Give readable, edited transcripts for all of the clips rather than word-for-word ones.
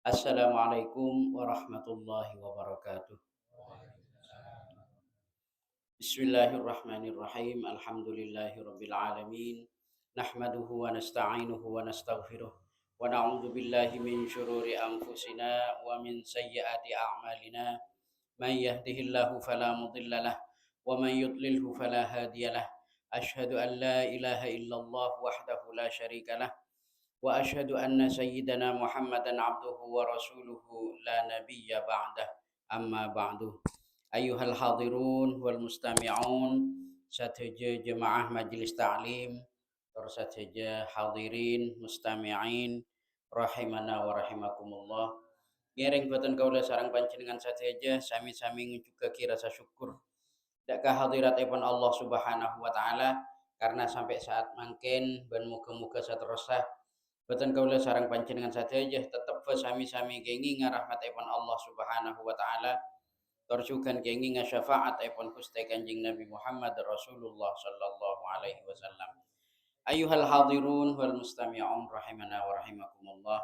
Assalamualaikum warahmatullahi wabarakatuh. Bismillahirrahmanirrahim. Alhamdulillahirabbil alamin. Nahmaduhu wa nasta'inuhu wa nastaghfiruh. Wa na'udzu billahi min syururi anfusina wa min sayyiati a'malina. Man yahdihillahu fala mudhillalah wa man yudlilhu fala hadiyalah. Asyhadu an la ilaha illallah wahdahu la syarikalah wa asyhadu anna sayyidana Muhammadan abduhu wa rasuluhu la nabiyya ba'dah. Amma ba'du. Ayyuhal hadirun wal mustami'un, sateja jemaah majelis ta'lim, sateja hadirin mustami'in rahimana wa rahimakumullah. Ngiring boten kaula sareng panjenengan sateja sami-sami ngujugaken rasa syukur dak kehadiratipun Allah Subhanahu wa taala karena sampai saat mangken ben muga-muga saterusah boten kaula sareng panjenengan sateja tetep sami-sami kenging ngarahmatipun Allah Subhanahu wa taala. Torjukan kengi syafaat ipun Gusti Kanjeng Nabi Muhammad Rasulullah sallallahu alaihi wasallam. Ayuhal hadirun wal mustami'un rahimana wa rahimakumullah.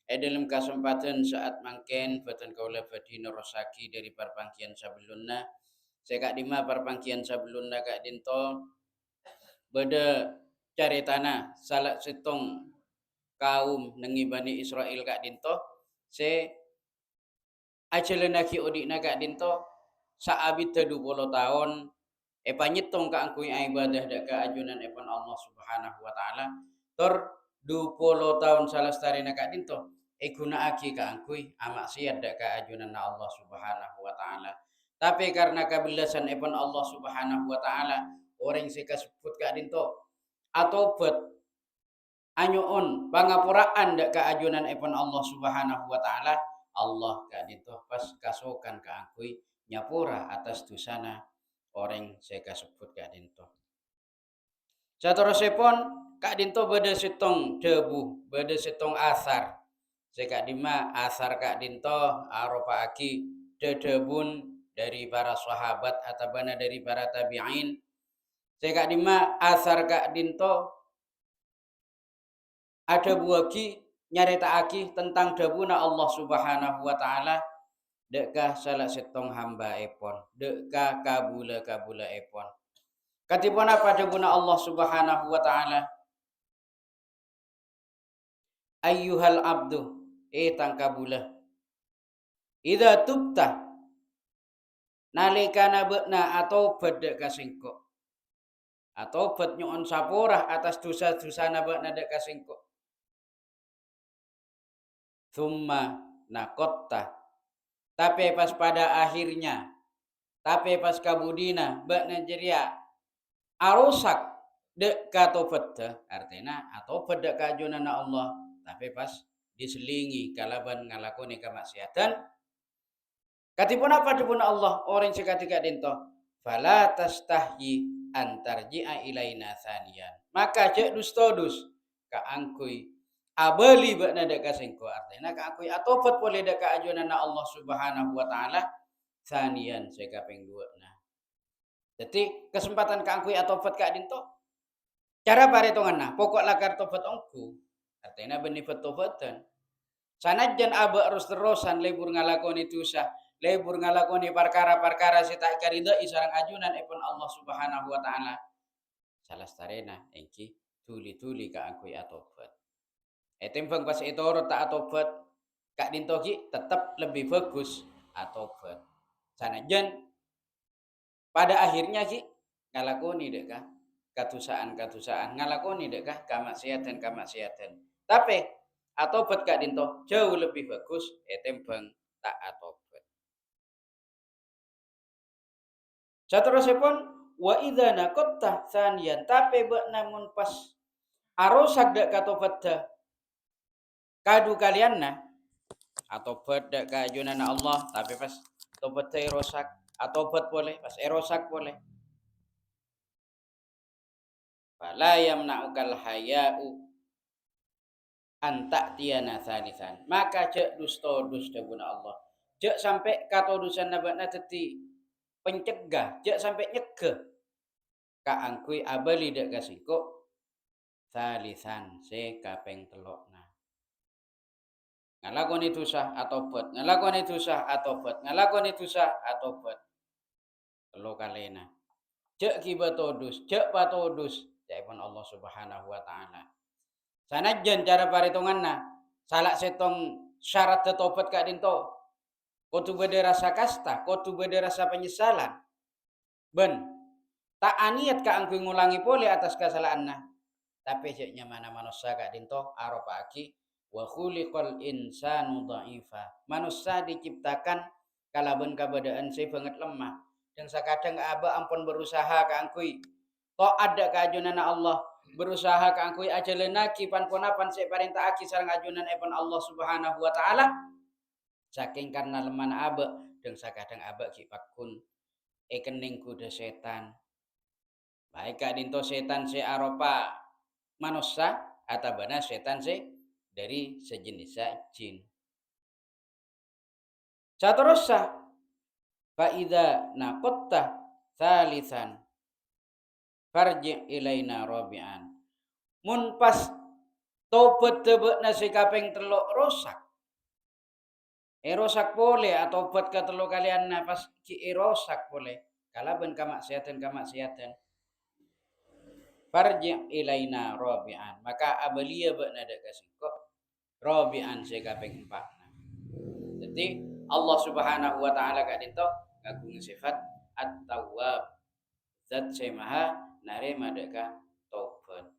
Dalam kesempatan saat mangken boten kaula badhe nerusaki dari perpangkian sabelunna. Saya kak dima perpangkian sabelunna kak dinto beda caritana salah setong kaum nengi Bani Israel kak dinto se ajalan lagi odik naga dinto saabit 20 tahun panyitong ka angkuy ibadah dak ka ajunan epon Allah Subhanahu wa taala tor 20 tahun salastari naga dinto gunaake ka angkuy amaksiat dak ka ajunan Allah Subhanahu wa taala. Tapi karena kebilasan epon Allah Subhanahu wa taala orang sing kasebut ka dinto atobat anyoon pangapuraan dak ka ajunan epon Allah Subhanahu wa taala. Allah kak dintoh pas kasokan ka angkui nyapura atas dosana orang saya kasebut kak dintoh. Saterusipun kak dintoh beda setong debu, beda setong asar. Saya kak dima asar kak dintoh aropa aki dedebun dari para sahabat atau bana dari para tabi'in. Saya kak dima asar kak dintoh ada buagi nyaritaake tentang dabuna Allah Subhanahu wa taala dekkah salah setong hamba epon dekkah kabula epon katipun apa dabuna Allah Subhanahu wa taala ayyuhal abdu tang kabula idza tubta nalikana beuna atau bedek kasingko atau bet nyuun sapurah atas dosa-dosana beuna dek kasingko thumma nakotta tapi pas pada akhirnya tapi pas kabudina bakna jeria arusak dek katopet artinya atau pada kajunan Allah tapi pas diselingi kalaban ngalakoni kemaksiatan katipun apa dipun Allah orang sekatika dinto fala tastahyi antarji'a ilaina sanian maka cek dustodus ka angkui abali bakna dek kasengko artinya ka angkui atopet boleh dek kajunan Allah Subhanahu wa taala sanian sekaping dua nah. Jadi kesempatan kangkui atau tobat kak dinto cara paretongan nah pokok lakar tobat ongku artinya benefit tobatan sanajan aba terus-terusan lebur ngalakoni dosa lebur ngalakoni perkara-perkara sita karida isarang ajunan ipun Allah Subhanahu wa taala salah starena engki tuli-tuli ka angkui atobat timbang pas itu tak atobat kak dinto ki tetap lebih bagus atobat sanajan pada akhirnya ki ngalakoni dek kah katusaan ngalakoni dek kah kamaksiatan tapi atobat kak dinto jauh lebih bagus tembang tak atobat saterusipun wa idza naqatta saniyan tapi bek namun pas arosak dek katobat dah kadu kalian nah atobat dek kajunan Allah tapi pas tobat rosak atobat boleh pas erosak boleh fala yamna'ukal haya'u antak tiana salisan maka cek dus dabuna Allah cek sampai kato dusan nabana teti pencegah cek sampai nyegah ka angkui abali dek kasiko salisan se kapeng telokna ngalakoni dosa atobat, ngalakoni dosa atobat, ngalakoni dosa atobat. Telu kalena. Cek kibatodus, cek patodus, jaipun Allah Subhanahu wa taala. Sanajan cara paritunganna, salak setong syarat tobat kak dinto. Kudu bade rasa kasta, kudu bade rasa penyesalan. Ben, tak aniat ka angku ngulangi pole atas kesalahanna. Tapi ceknya mana manusia kak dinto aropa aki wa khuliqal insanu dha'ifa. Manusia diciptakan kalaban kabadaan saya banget lemah. Dan sakadang aba ampun berusaha ka angkui. Tok ada keajunan Allah berusaha ka angkui aja lenaki pan ponapan saya perintah aki sareng ajunan epon Allah Subhanahu wa taala. Saking karena lemah aba dan sakadang aba ki pakun ekening kuda setan. Baik kak dinto setan se aropa manusia atau bana setan se dari sejenis jin. Saterusnya faida nakotta thalithan farji ilaina rabi'an. Mun pas tobat tebekna si kaping teluk rosak. Erosak boleh atau tobat ke teluk kalian pas ki erosak boleh. Kalaban kamaksiatan. Farji ilaina rabi'an. Maka abalia bakna dak kasingkok rabi'an si kaping 4. Jadi Allah Subhanahu wa taala kak dinto ngagung sifat at-tawwab. Zat semaha narema deka taubat.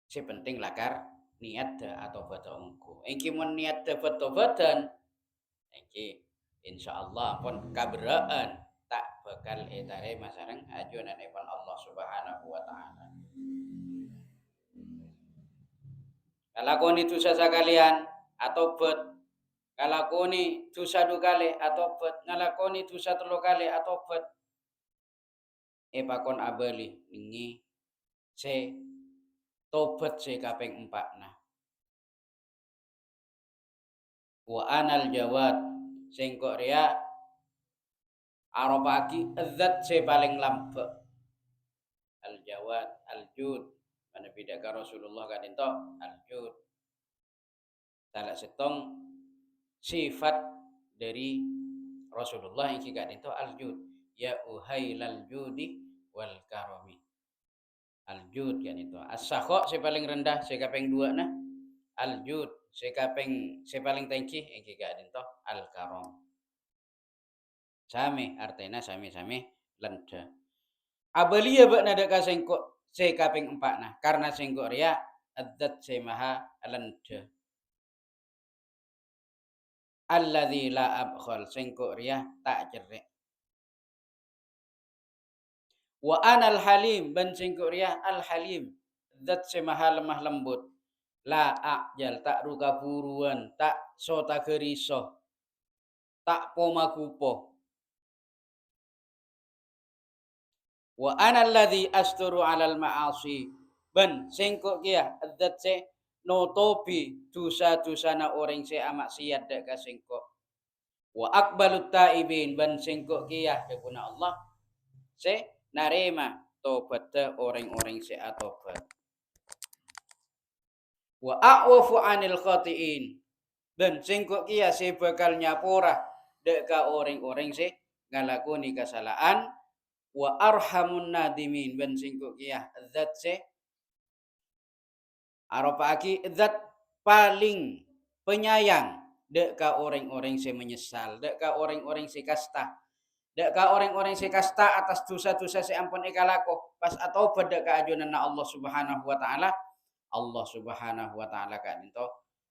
Si penting lakar niat atau bata ungku. Engki mun niat taubat-taubatan engki insyaallah pun kaberaan tak bakal etare masareng ajunan ipun Allah Subhanahu wa taala. Kalakoni dosa sakalian atobat, kalakoni dosa 2 kali atobat, ngalakoni dosa 3 kali atobat. Pakon abali ningi se tobat se kaping 4 nah. Wa anal jawad sing kok ria arobaki zat se paling lampe. Al jawad al jud mana beda ka Rasulullah kan ento al jud. Salah setong sifat dari Rasulullah yang gak ento al jud. Ya uhailal judi wal karami. Al jud kan itu. As-sakha se paling rendah se kaping 2 nah. Al jud se paling tinggi iki gak ento al karam. Sami artinya sami-sami lenda. Abalia bakna dak kasengko se kaping 4 nah karena sengko ria adzat se maha lenda. Alladzi la abkhal sengko ria tak cerik. Wa anal halim ban sengko ria al halim zat se maha lemah lembut. La ajal tak ruka buruan tak sota geriso tak pomakupo. Wa ana alladhi asturu 'alal ma'asi ban sengko kia adzat se notobi dosa-dosana orang se amaksiat dak kasengko. Wa aqbalut taibin ban sengko kia dapuna Allah se narema tobat orang-orang se atobat. Wa a'wafu 'anil khati'in dan sengko kia se bakal nyapura dak ka orang-orang se ngalakoni kesalahan. Wa arhamun nadimin ben singko kiyah zat se aropa aki zat paling penyayang dek ka orang-orang se menyesal, dek ka orang-orang se kasta, dek ka orang-orang se kasta atas dosa-dosa se ampun ikalako pas atau pada ka ajunan Allah Subhanahu wa taala. Allah Subhanahu wa taala kan itu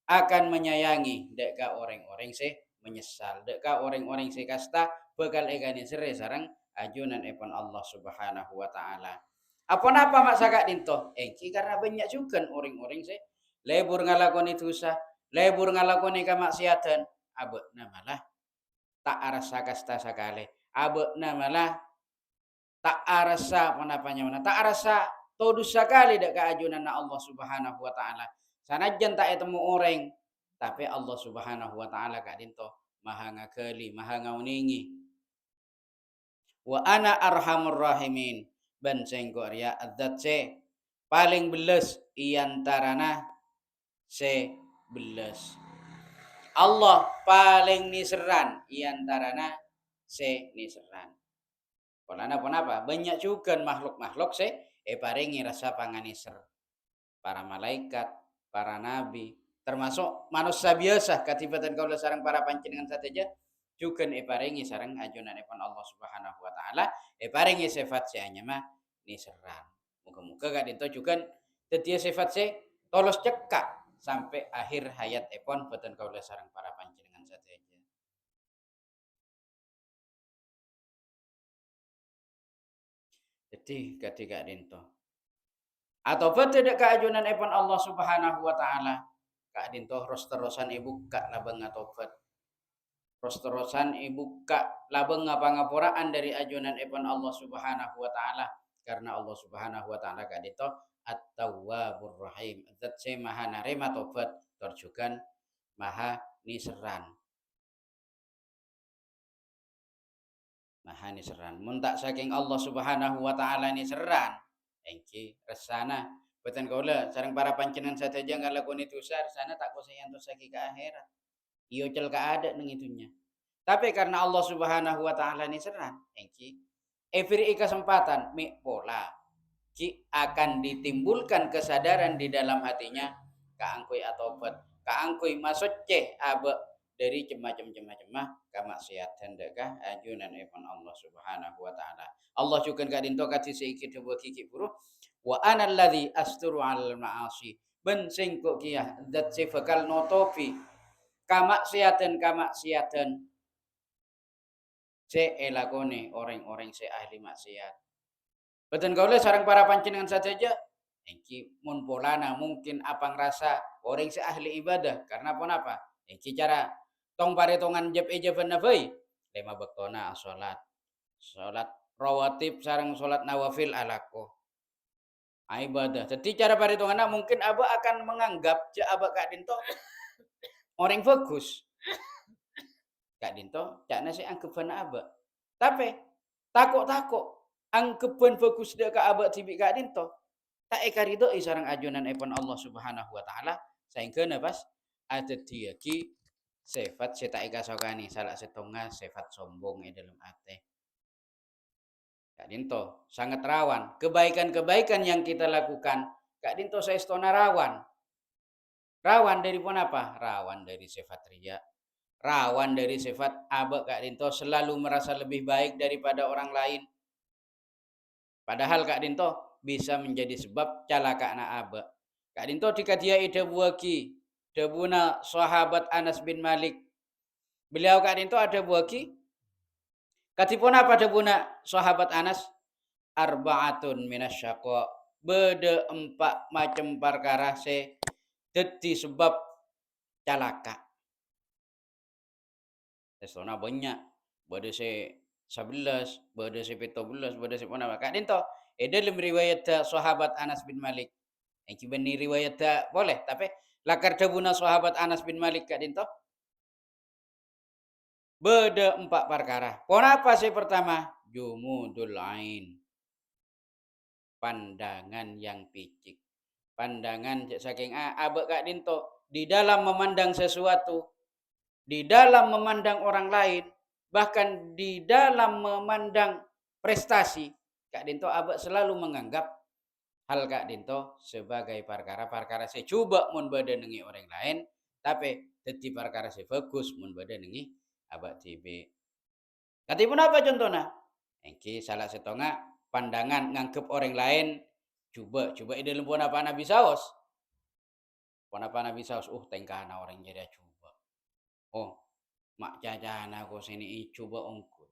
akan menyayangi dek ka orang-orang se menyesal, dek ka orang-orang se kasta bakal egani sere sareng ajunan epon Allah Subhanahu wa taala. Apa mak sakak dinto? Karena banyak juga orang-orang se lebur ngalakoni dosa, lebur ngalakoni kemaksiatan, abekna malah tak arasa kasta sakale. Abekna malah tak arasa panapanya mana, tak arasa todus sakali dak ka ajunan Allah Subhanahu wa taala. Sanajan tak etemu orang, tapi Allah Subhanahu wa taala kak dinto maha ngakeli, maha ngauningi. Wa ana arhamur rahimin ban sengko ria adzat se paling beles iantarana se belas. Allah paling niseran iantarana se niseran. Polana apa? Banyak juga makhluk-makhluk se paringi rasa panganiser. Para malaikat, para nabi, termasuk manusia biasa katibatan kaula sareng para panjenengan sateja juga paringi sareng ajunanipun Allah Subhanahu wa taala paringi sifat seanya mah niseran. Muga-muga kadinto juga tetia sifat se tolos cekak sampai akhir hayat epon boten kaula sareng para panjenengan sateja. Jadi ketika dinto atau tidak keajunan epon Allah Subhanahu wa taala kak dinto terus-terusan ibu kak labeng atobat terus-terusan ibu kak labeng ngapangapuraan dari ajunan epon Allah Subhanahu wa taala karena Allah Subhanahu wa taala kak dinto At-Tawwabur Rahim zat se maha narema tobat terjugan maha niseran mun tak saking Allah Subhanahu wa taala niseran engki resana boten kaula sareng para panjenengan sateja ngalakoni dosa resana tak kosayan dosa ki ke akhirat iyo cel ka ada nang itunya tapi karena Allah Subhanahu wa taala niseran engki every kesempatan mi pola ki akan ditimbulkan kesadaran di dalam hatinya kaangkui atobat kaangkui masuk ceh abe dari cemah kamaksiatan dekah ajunan epon Allah Subhanahu wa taala. Allah juga kadinto kati seikit dua kiki buru wa ana alladzi asturu al ma'asi ben sing kok kiyah zat sifakal notopi kamaksiatan se elakone orang-orang se ahli maksiat. Betul kaula sareng para panjenengan saja engki mun polana mungkin apang rasa orang se ahli ibadah karena apa? Engki cara tong paretongan jeb ejaban nafai lima bektona salat rawatib sareng salat nawafil alako ibadah. Jadi cara paretongan mungkin aba akan menganggap je aba kak dinto orang fokus kak dinto cak nasi anggapan aba. Tapi takok angkepan fokus dia ka abad tibi ka dinto tak ekarido sareng ajunan epon Allah Subhanahu wa taala sehingga pas ada dia ki sifat seta eka sokani salah setengah sifat sombong dalam ate Kak Dinto sangat rawan kebaikan-kebaikan yang kita lakukan Kak Dinto saestona rawan dari pun apa rawan dari sifat ria rawan dari sifat abek Kak Dinto selalu merasa lebih baik daripada orang lain. Padahal Kak Dinto bisa menjadi sebab calaka anak abe. Kak Dinto dikadia ide buaki, debuna sahabat Anas bin Malik. Beliau Kak Dinto ada buaki. Katipun apa debuna sahabat Anas? Arba'atun minasyaqqa. Bede 4 macam perkara se dadi sebab calaka. Sesona banyak. Bede se 11, bede se 17, bede se apa? Kak Dinto dalam riwayat sahabat Anas bin Malik. Yang bani riwayat boleh, tapi lakar dabuna sahabat Anas bin Malik Kak Dinto. Beda 4 perkara. Kenapa sih pertama? Jumudul ain. Pandangan yang picik. Pandangan saking abek Kak Dinto di dalam memandang sesuatu, di dalam memandang orang lain, bahkan di dalam memandang prestasi, Kak Dinto abek selalu menganggap hal Kak Dinto sebagai perkara-perkara saya coba mun badan nengi orang lain, tapi teti perkara saya fokus mun badan nengi abak tibe. Katipun apa contohnya? Engki salah setengah pandangan ngangkep orang lain coba ide lempun apa nabi saos. Pun apa nabi saos tengkana orang jadi coba. Mak cacana ko sini coba ongkut.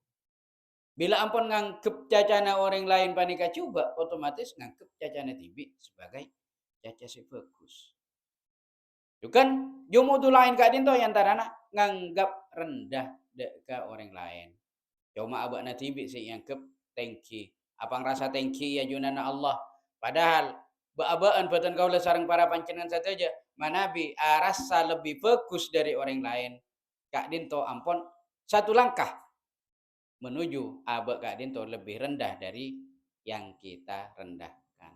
Bila ampun ngangkep cacana orang lain panika coba, otomatis ngangkep cacana tibi sebagai caca si bagus. Itu kan jumudu lain Kak Dinto yang tarana nganggap rendah ke orang lain. Cuma abak na tibi si ngangkep tengki. Apang rasa tengki ya junana Allah. Padahal abaan batan kaula sareng para panjenengan saja manabi rasa lebih bagus dari orang lain. Kak Dinto ampun satu langkah menuju abek Kak Dinto lebih rendah dari yang kita rendahkan.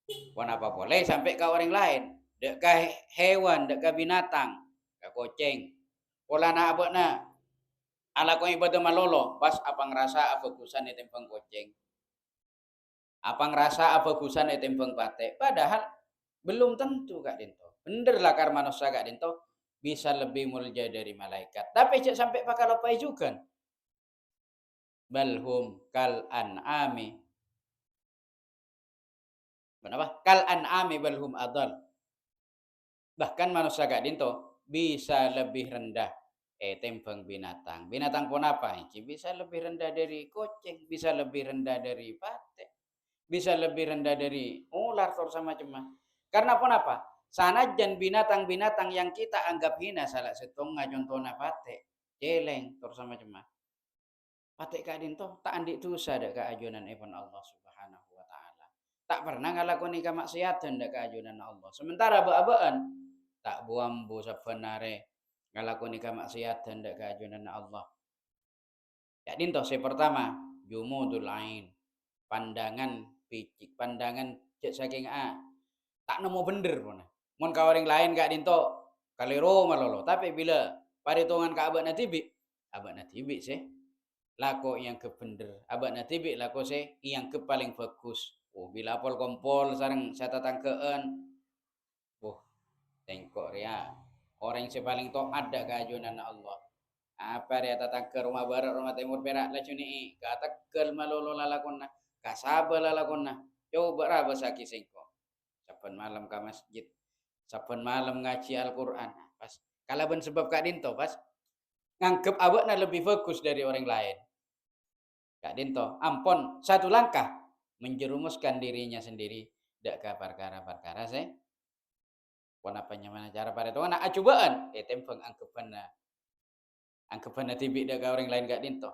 Kenapa boleh sampai ke orang lain? dek ka hewan, dek ka binatang, ka kucing. Pola na abot na ala ko ibadah malolo, pas apa ngerasa apa kusan itempeng kucing. Apa ngerasa apa kusan itempeng pate. Padahal belum tentu Kak Dinto. Bener lah karena manusia Kak Dinto bisa lebih mulia dari malaikat. Tapi cek sampai pakai lopai juga. Balhum kal an'ami. Kenapa? Kal an'ami balhum adal. Bahkan manusia Kak Dinto bisa lebih rendah tembang binatang. Binatang pun apa? Bisa lebih rendah dari kucing, bisa lebih rendah dari patek, bisa lebih rendah dari ular sama macam. Karena pun apa? Sanajan binatang-binatang yang kita anggap hina salah setengah contohnya patek, jeleng sama macam. Patek Kak Dinto tak andik dosa dak keajunan ibn Allah Subhanahu wa taala. Tak pernah ngalakoni kemaksiatan dak keajunan Allah. Sementara abaan tak buambu sabenare ngalakoni kemaksiatan dak keajunan Allah. Kak Dinto si pertama jumudul ain. Pandangan picik, pandangan cek saking tak nemu bener pun. Mun ka orang lain Kak Dinto kalero malolo, tapi bila paritongan ka abana tibi sih lako yang ke bener abak natibi lako se yang ke paling bagus. Oh bila pol kompol sarang saya tatangkeen. Oh tengkok ria orang yang paling taat ada keajunan Allah. Apa ria tatang ke rumah barat rumah timur perak lah cuni kata kel malolo lalakonna kasaba lalakonna coba raba saki sengko saben malam ke masjid saben malam ngaji Al-Qur'an pas kalaban sebab Kak Dinto pas nganggep abakna lebih bagus dari orang lain. Kak Dinto, ampun satu langkah menjerumuskan dirinya sendiri dak ka perkara-perkara saya. Pon apanya mana cara pada tu anak acubaan tempeng angkepan tibi dak ka orang lain Kak Dinto.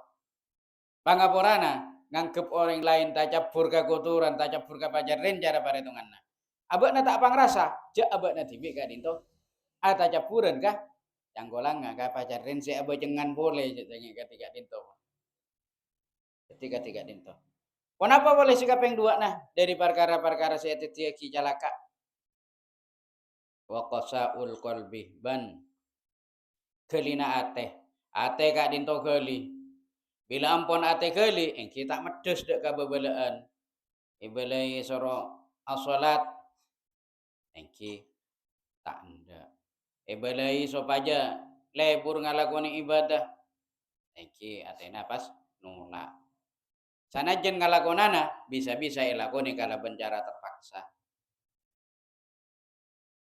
Pangaporana ngangkep orang lain tacapur ka kotoran, tacapur ka pajarin cara pada tunganna. Abakna tak pangrasa, jak abakna tibi Kak Dinto. Tacapuran kah? Yang golanga ka pajarin si abah jangan boleh ketika Dinto. Ketika Dinto. Kenapa boleh sikap yang dua nah dari perkara-perkara saya tetiaki calaka wa qasaul qalbi ban kelina ate Kak Dinto keli bila ampun ate keli kita medes dek kabebelaan ibelai soro asolat engki tak ndak ibelai sopaja lebur ngalakoni ibadah engki ate napas nolak sanajan ngalakonana bisa-bisa ilakoni kala bencara terpaksa.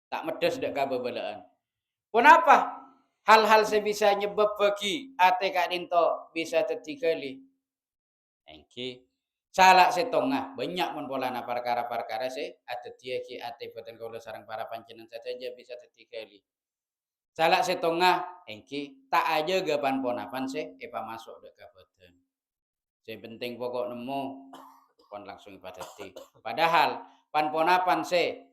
Tak medes dek kabebelaan. Kenapa? Hal-hal sebisa nyebab bagi ate Kak Dinto bisa tertikali. Engki salah setengah banyak pun pola na perkara-perkara se ada dia ki ate boten kula sareng para panjenengan saja bisa tertikali. Salah setengah engki tak aja gapan ponapan se epa masuk dek kaboten. Sing penting pokok nemu kon langsung ipadati. Padahal pan ponapan se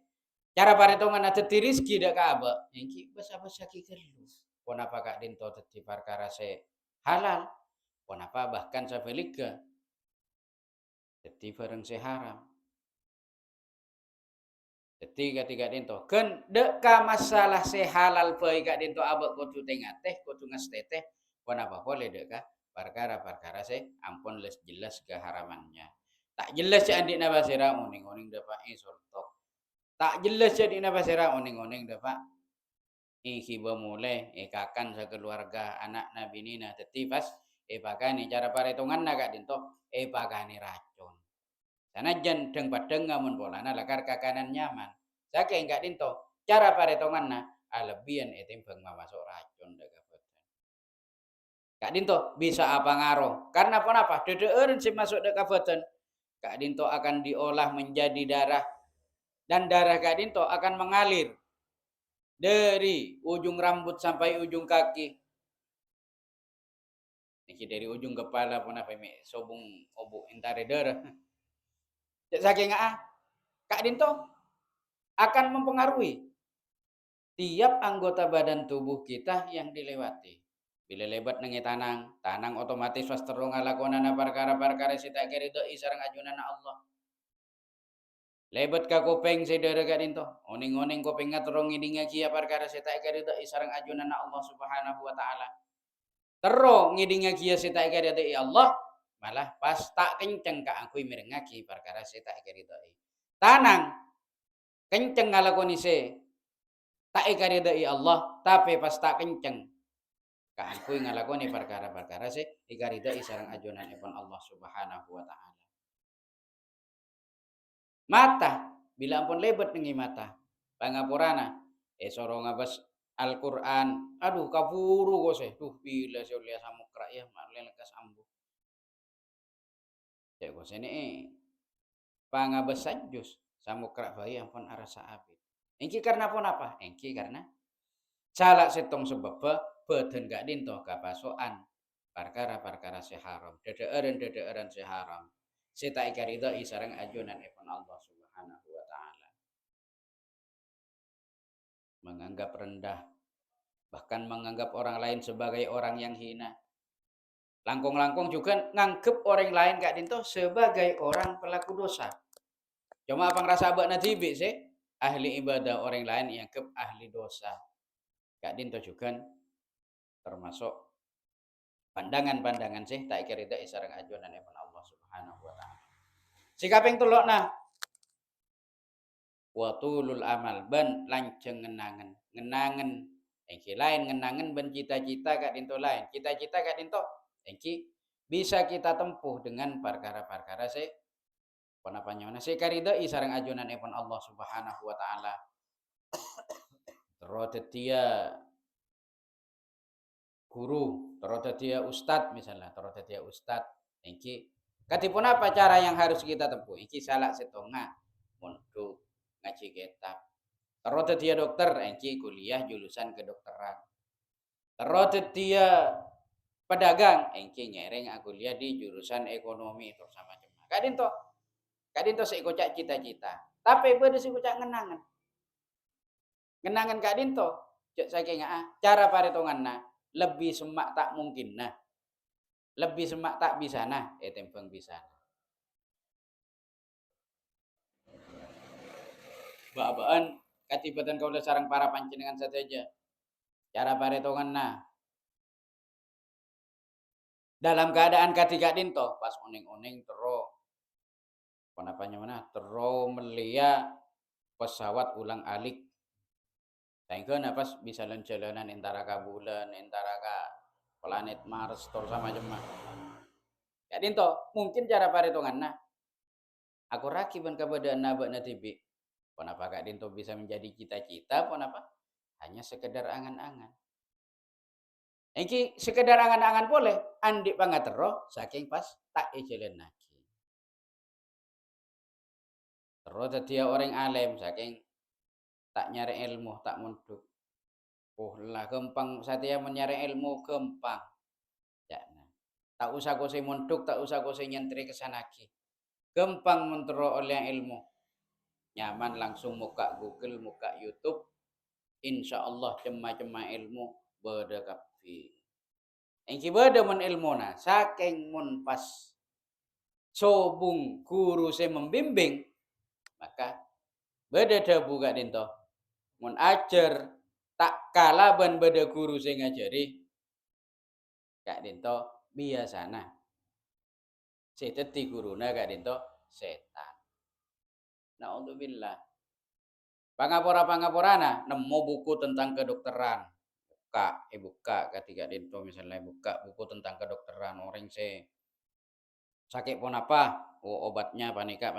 cara paritongan ada di rizki dak kaaba. Engki basa-basa ki kelu. Kenapa Kak Dinto dadi perkara se halal? Kenapa bahkan sabeliga dadi bareng se haram. Dadi Kak Dinto, kan dek ka masalah se halal bae Kak Dinto abak kudu teh kudu ngesteteh. Kenapa boleh dek ka perkara-perkara se ampun les jelas keharamannya. Tak jelas ya andik na basira uning-uning dapat isurtok. Tak jelas jadi na basira uning-uning dapat hiba mulai kakan sekeluarga anak nabi nina teti pas pakani cara paretongan Kak Dinto pakani racun sanajan deng padeng ngamun polana lakar kakanan nyaman saking Kak Dinto cara paretongan alebian timbang masuk racun daga boten Kak Dinto bisa apa ngaruh karena apa dedeureun si masuk daga boten Kak Dinto akan diolah menjadi darah dan darah Kak Dinto akan mengalir dari ujung rambut sampai ujung kaki. Niki dari ujung kepala pun apa ini sobung obuk intare darah. Saking Kak Dinto akan mempengaruhi tiap anggota badan tubuh kita yang dilewati. Bila lebat nengi tanang otomatis pas terung ngalakonana perkara-perkara sita keri doi sareng ajunan Allah. Lebet ka kopeng sedere ka dinto. Oning-oning kopeng ngaturong ngidinga kia perkara seta ika isarang ajunan Allah Subhanahu wa taala. Tero ngidinga kia seta ika Allah, malah pas tak kenceng ka angkui mirengaki perkara seta ika tanang kenceng ngalakoni se tak ika Allah, tapi pas tak kenceng ka angkui ngalakoni perkara-perkara se ika isarang ajunan ipun Allah Subhanahu wa taala. Mata, bila ampun lebet nengi mata. Pangapurana, soro ngabas Al-Quran. Aduh, kaburu ko se. Duh, bila saya lihat samukra ya, maklen lekas ambu. Cek ko sini pangabas sajus samukra bayi ampun arasa abid. Engki karena pun apa? Engki karena salah setong sebab beden gak dinto kapasoan perkara-perkara seharam. Dedeureun seharam. Sita ikarida isarang ajunan ipun Allah Subhanahu wa taala. Menganggap rendah, bahkan menganggap orang lain sebagai orang yang hina. Langkung-langkung juga nganggep orang lain kak dinto sebagai orang pelaku dosa. Cuma apa ngerasa abak natibi sih? Ahli ibadah orang lain yang ke ahli dosa. Kak dinto juga termasuk pandangan-pandangan sih tak kira ida isarang ajunan Allah Subhanahu wa taala. Sikap yang telok nah watulul amal ban lanceng ngenangen engki lain ngenangen ben cita-cita kak dinto lain cita-cita kak dinto engki bisa kita tempuh dengan perkara-perkara se panapanya se karida isarang ajunan ipun Allah Subhanahu wa taala terodet dia guru terodet dia ustad misalnya terodet dia ustad engki katipun apa cara yang harus kita tempuh engki salah setonga untuk ngaji kitab. Terus dia dokter, engki kuliah jurusan kedokteran. Terus dia pedagang, engki nyereng kuliah di jurusan ekonomi terus sama macam. Kadin to seikocak cita-cita. Tapi pada seikocak ngenangan. Ngenangan kadin to, cek saking cara paretonganna lebih semak tak mungkin nah. Lebih semak tak bisa nah, tempeng bisa. Babaan katibatan kau sarang para panjenengan saja. Cara paretonganna dalam keadaan ketika dinto pas oning-oning tero panapanya mana tero melia pesawat ulang alik tengkeun pas bisa lencelenan antara ka bulan antara ka planet Mars terus sama jemah ya dinto mungkin cara paritunganna aku rakiban kabadaan nabak natibi kenapa kak dinto bisa menjadi cita-cita kenapa hanya sekedar angan-angan Engki sekedar angan-angan boleh andi pangatero saking pas tak ejelen lagi terus dia orang alim saking tak nyari ilmu tak munduk lah gampang satya menyari ilmu gampang ya nah. Tak usah kau munduk tak usah kau nyentri kesanaki gampang mentero oleh ilmu nyaman langsung muka Google muka YouTube insya Allah cema-cema ilmu beda kafi engki beda mun ilmu na saking mun pas sobung guru saya membimbing maka beda debu gak dinto mun ajar tak kalah ban beda guru saya ngajari gak dinto biasana seteti guruna gak dinto setan naudzubillah pangapora-pangaporana nemu buku tentang kedokteran buka ketika dinto misalnya buka buku tentang kedokteran orang se sakit pun apa obatnya panika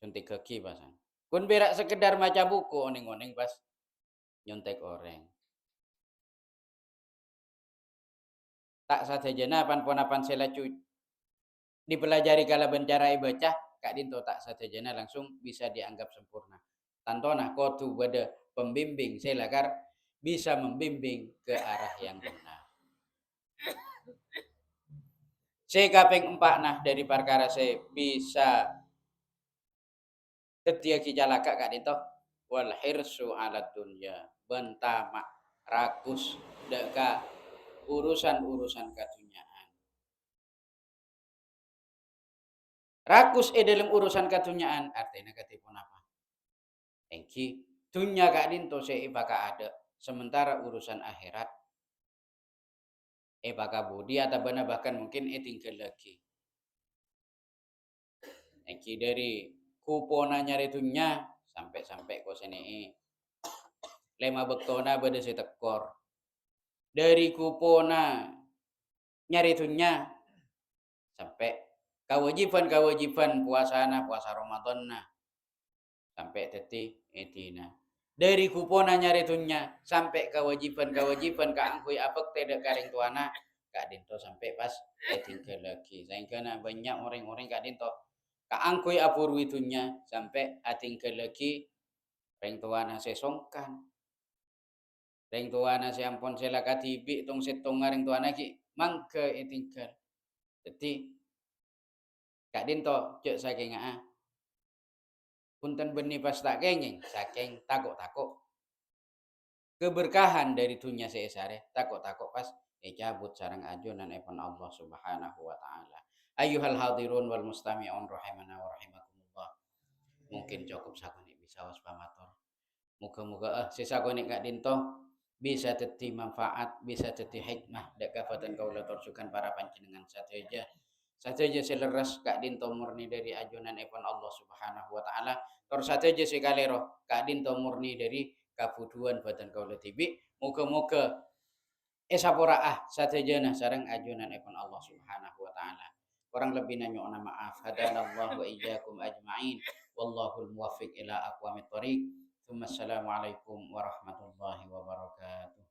suntik kaki pasan kun berak sekedar maca buku oning-oning pas nyuntek orang tak sajana pan selacu dipelajari kala bencara baca kak dinto tak sajana langsung bisa dianggap sempurna tantona kotu bada pembimbing selakar bisa membimbing ke arah yang benar saya kaping 4 nah dari perkara saya bisa setia kijalaka kak dinto wal hirsu ala dunya bentama rakus deka urusan-urusan kadunyaan Rakus dalam urusan katunyaan artinya katipun apa? Engki dunya kak dinto sei baka ada. Sementara urusan akhirat baka budi atau bana bahkan mungkin tinggal lagi. Engki dari kupona nyari dunya sampai ko sene lema bektona bade setekor. Dari kupona nyari dunya sampai kewajiban puasa Ramadan sampai detik etina dari kupona nyari tunya sampai kewajiban kaangkui apek tidak karing tuana kak dinto sampai pas tinggal lagi sehingga banyak orang-orang kak dinto kaangkui apur witunya sampai tinggal lagi ring tuana sesongkan ring tuana seampun sela katibi tong setong ring tuana ki mangke tinggal jadi kak dinto cek saking punten benih pas tak kenging saking takut keberkahan dari dunia seesare takut pas cabut sarang ajunan epon Allah Subhanahu wa taala. Ayyuhal hadirun wal mustami'un rahimana wa rahimakumullah. Mungkin cukup sakuni bisa waspamator. Muga-muga sesakuni kak dinto bisa teti manfaat, bisa teti hikmah dak kafatan kaula torsukan para panjenengan sateja seleres kak dinto murni dari ajunan epon Allah Subhanahu wa taala. Tor sateja sekalero kak dinto murni dari kabuduan badan kaula tibi. Muga-muga saporaah satejana sareng ajunan epon Allah Subhanahu wa taala. Kurang lebih nanya maaf. Hadanallahu wa iyyakum ajma'in. Wallahul muwaffiq ila aqwamit thoriq. Assalamualaikum warahmatullahi wabarakatuh.